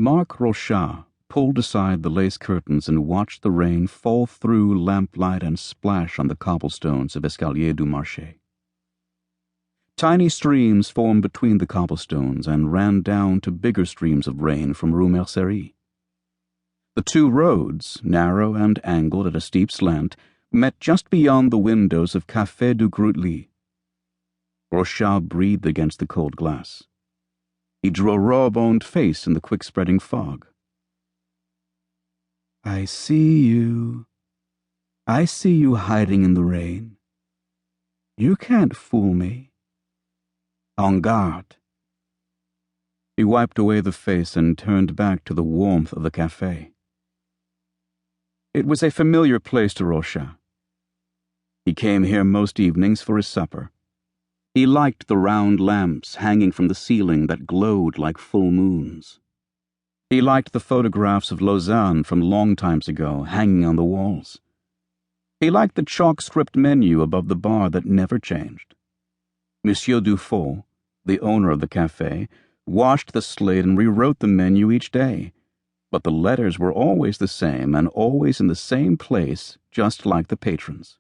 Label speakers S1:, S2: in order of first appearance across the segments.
S1: Marc Rochat pulled aside the lace curtains and watched the rain fall through lamplight and splash on the cobblestones of Escalier du Marché. Tiny streams formed between the cobblestones and ran down to bigger streams of rain from Rue Mercerie. The two roads, narrow and angled at a steep slant, met just beyond the windows of Café du Grutli. Rochat breathed against the cold glass. He drew a raw-boned face in the quick-spreading fog. I see you hiding in the rain. You can't fool me. En garde. He wiped away the face and turned back to the warmth of the café. It was a familiar place to Rochat. He came here most evenings for his supper. He liked the round lamps hanging from the ceiling that glowed like full moons. He liked the photographs of Lausanne from long times ago hanging on the walls. He liked the chalk-script menu above the bar that never changed. Monsieur Dufault, the owner of the café, washed the slate and rewrote the menu each day, but the letters were always the same and always in the same place, just like the patrons.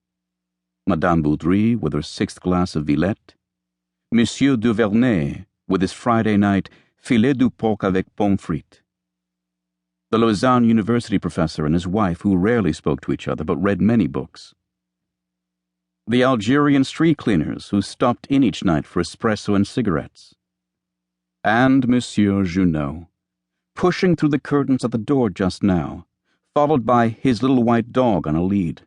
S1: Madame Boudry with her sixth glass of Villette, Monsieur Duvernay with his Friday night filet du porc avec pommes frites. The Lausanne University professor and his wife who rarely spoke to each other but read many books. The Algerian street cleaners who stopped in each night for espresso and cigarettes. And Monsieur Junot, pushing through the curtains at the door just now, followed by his little white dog on a lead.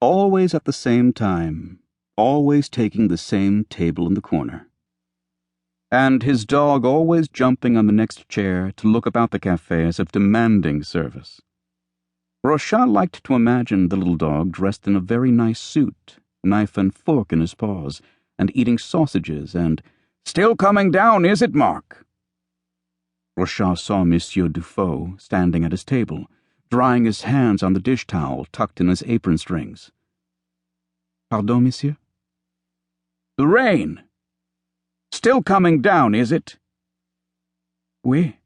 S1: Always at the same time, always taking the same table in the corner. And his dog always jumping on the next chair to look about the café as if demanding service. Rochat liked to imagine the little dog dressed in a very nice suit, knife and fork in his paws, and eating sausages and, "Still coming down, is it, Marc?" Rochat saw Monsieur Dufault standing at his table, drying his hands on the dish towel tucked in his apron strings. "Pardon, monsieur?" "The rain. Still coming down, is it?" "Oui.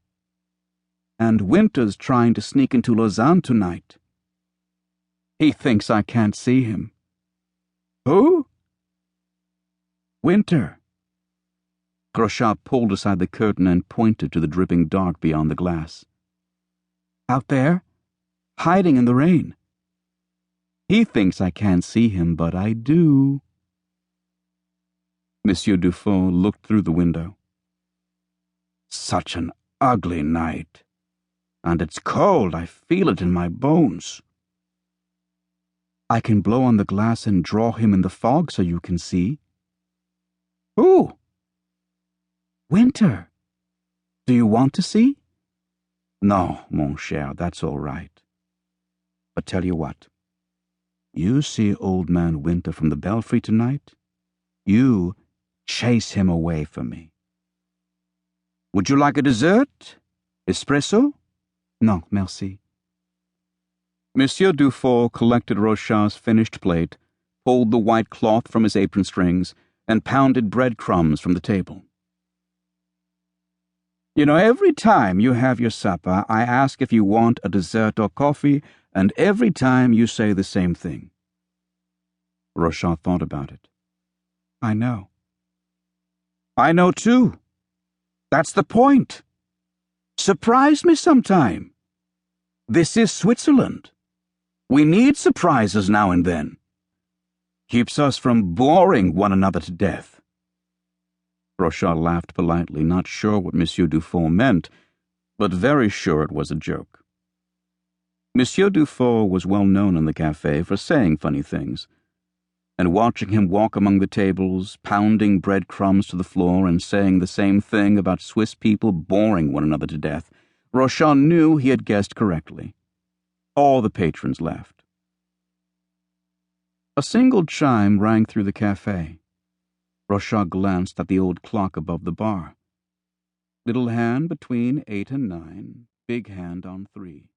S1: And Winter's trying to sneak into Lausanne tonight. He thinks I can't see him." "Who?" "Winter." Rochat pulled aside the curtain and pointed to the dripping dark beyond the glass. "Out there, hiding in the rain. He thinks I can't see him, but I do." Monsieur Dufault looked through the window. "Such an ugly night. And it's cold, I feel it in my bones." "I can blow on the glass and draw him in the fog so you can see." "Who?" "Winter. Do you want to see?" "No, mon cher, that's all right. But tell you what. You see old man Winter from the belfry tonight? You chase him away from me." "Would you like a dessert? Espresso?" "Non, merci." Monsieur Dufault collected Rochat's finished plate, pulled the white cloth from his apron strings, and pounded breadcrumbs from the table. "You know, every time you have your supper, I ask if you want a dessert or coffee, and every time you say the same thing." Rochat thought about it. "I know." "I know too. That's the point. Surprise me sometime. This is Switzerland. We need surprises now and then. Keeps us from boring one another to death." Rochat laughed politely, not sure what Monsieur Dufault meant, but very sure it was a joke. Monsieur Dufault was well known in the café for saying funny things, and watching him walk among the tables, pounding breadcrumbs to the floor and saying the same thing about Swiss people boring one another to death, Rochat knew he had guessed correctly. All the patrons laughed. A single chime rang through the café. Rochat glanced at the old clock above the bar. Little hand between 8 and 9, big hand on 3.